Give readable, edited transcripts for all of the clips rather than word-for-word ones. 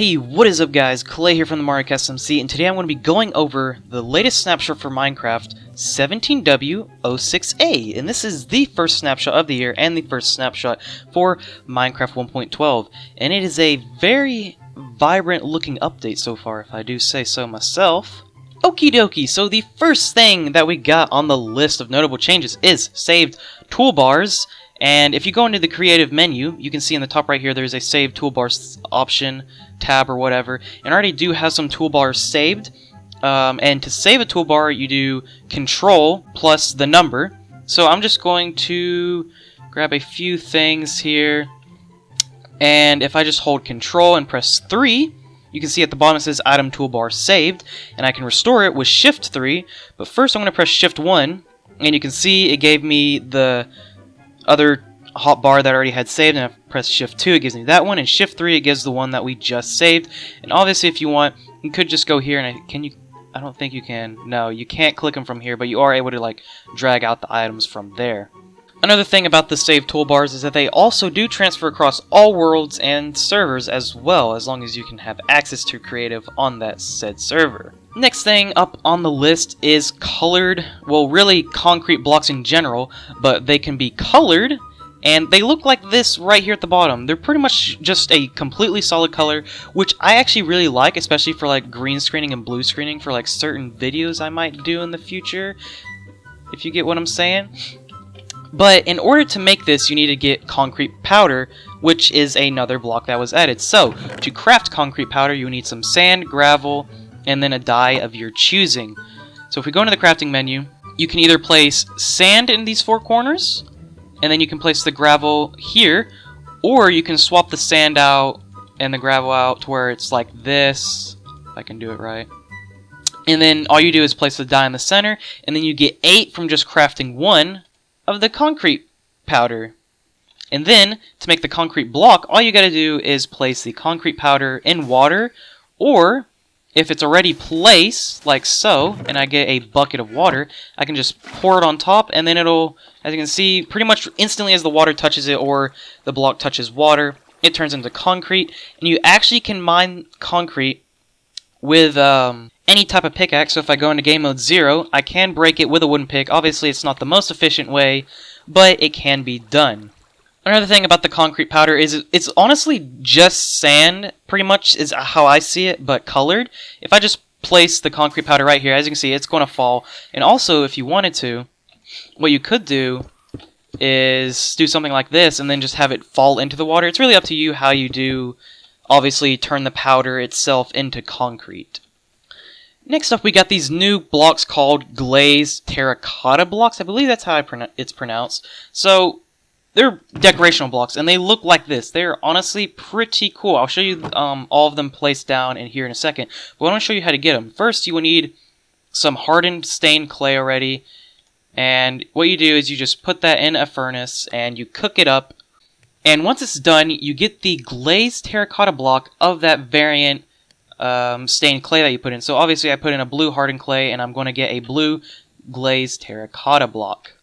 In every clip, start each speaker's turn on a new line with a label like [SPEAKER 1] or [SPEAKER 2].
[SPEAKER 1] Hey, what is up guys? Clay here from the MarioCastMC, and today I'm going to be going over the latest snapshot for Minecraft, 17w06a, and this is the first snapshot of the year and the first snapshot for Minecraft 1.12, and it is a very vibrant looking update so far, if I do say so myself. Okie dokie, so the first thing that we got on the list of notable changes is saved toolbars. And if you go into the creative menu, you can see in the top right here there's a save toolbars option, tab or whatever, and I already do have some toolbars saved. And to save a toolbar, you do control plus the number. So I'm just going to grab a few things here, and if I just hold control and press 3, you can see at the bottom it says item toolbar saved, and I can restore it with shift 3, but first I'm going to press shift 1, and you can see it gave me the other hotbar that I already had saved, and I press shift 2, it gives me that one, and shift 3 it gives the one that we just saved. And obviously if you want, you could just go here, and I don't think you can. No, you can't click them from here, but you are able to like drag out the items from there. Another thing about the save toolbars is that they also do transfer across all worlds and servers as well, as long as you can have access to creative on that said server. Next thing up on the list is colored, well really concrete blocks in general, but they can be colored, and they look like this right here at the bottom. They're pretty much just a completely solid color, which I actually really like, especially for like green screening and blue screening for like certain videos I might do in the future, if you get what I'm saying. But in order to make this, you need to get concrete powder, which is another block that was added. So, to craft concrete powder, you need some sand, gravel, and then a dye of your choosing. So if we go into the crafting menu, you can either place sand in these four corners, and then you can place the gravel here, or you can swap the sand out and the gravel out to where it's like this, if I can do it right. And then all you do is place the dye in the center, and then you get 8 from just crafting 1 of the concrete powder. And then, to make the concrete block, all you gotta do is place the concrete powder in water, or if it's already placed, like so, and I get a bucket of water, I can just pour it on top, and then it'll, as you can see, pretty much instantly as the water touches it, or the block touches water, it turns into concrete, and you actually can mine concrete with any type of pickaxe. So if I go into game mode 0, I can break it with a wooden pick. Obviously it's not the most efficient way, but it can be done. Another thing about the concrete powder is it's honestly just sand, pretty much is how I see it, but colored. If I just place the concrete powder right here, as you can see, it's going to fall. And also, if you wanted to, what you could do is do something like this and then just have it fall into the water. It's really up to you how you do, obviously, turn the powder itself into concrete. Next up, we got these new blocks called Glazed Terracotta blocks. I believe that's how it's pronounced. So, they're decorational blocks, and they look like this. They're honestly pretty cool. I'll show you all of them placed down in here in a second, but I want to show you how to get them. First, you will need some hardened stained clay already, and what you do is you just put that in a furnace, and you cook it up, and once it's done, you get the glazed terracotta block of that variant stained clay that you put in. So obviously I put in a blue hardened clay, and I'm going to get a blue glazed terracotta block.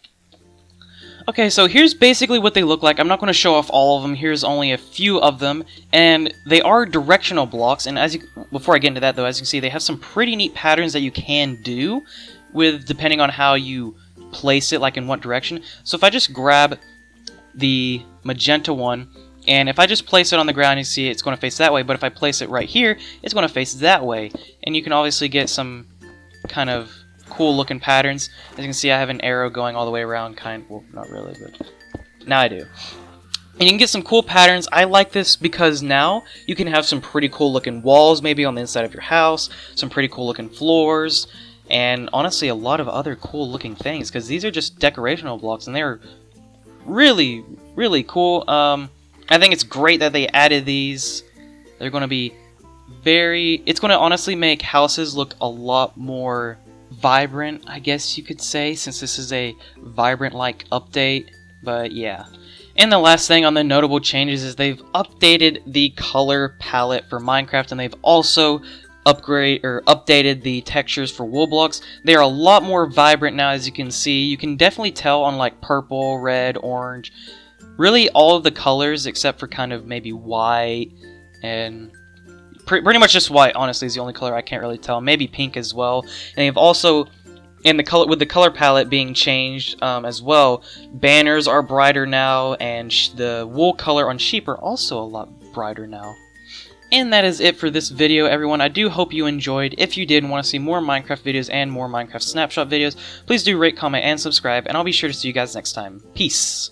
[SPEAKER 1] Okay, so here's basically what they look like. I'm not going to show off all of them. Here's only a few of them, and they are directional blocks. And before I get into that, though, as you can see, they have some pretty neat patterns that you can do with depending on how you place it, like in what direction. So if I just grab the magenta one, and if I just place it on the ground, you see it's going to face that way. But if I place it right here, it's going to face that way. And you can obviously get some kind of cool looking patterns. As you can see, I have an arrow going all the way around, well, not really, but now I do. And you can get some cool patterns. I like this because now you can have some pretty cool looking walls, maybe on the inside of your house, some pretty cool looking floors, and honestly a lot of other cool looking things, because these are just decorational blocks, and they're really, really cool. I think it's great that they added these. They're going to be it's going to honestly make houses look a lot more vibrant, I guess you could say, since this is a vibrant-like update, but yeah. And the last thing on the notable changes is they've updated the color palette for Minecraft, and they've also updated the textures for wool blocks. They are a lot more vibrant now, as you can see. You can definitely tell on like purple, red, orange, really all of the colors except for kind of maybe white and pretty much just white, honestly, is the only color I can't really tell. Maybe pink as well. And they've also, in the color, with the color palette being changed as well, banners are brighter now, and the wool color on sheep are also a lot brighter now. And that is it for this video, everyone. I do hope you enjoyed. If you did and want to see more Minecraft videos and more Minecraft Snapshot videos, please do rate, comment, and subscribe, and I'll be sure to see you guys next time. Peace!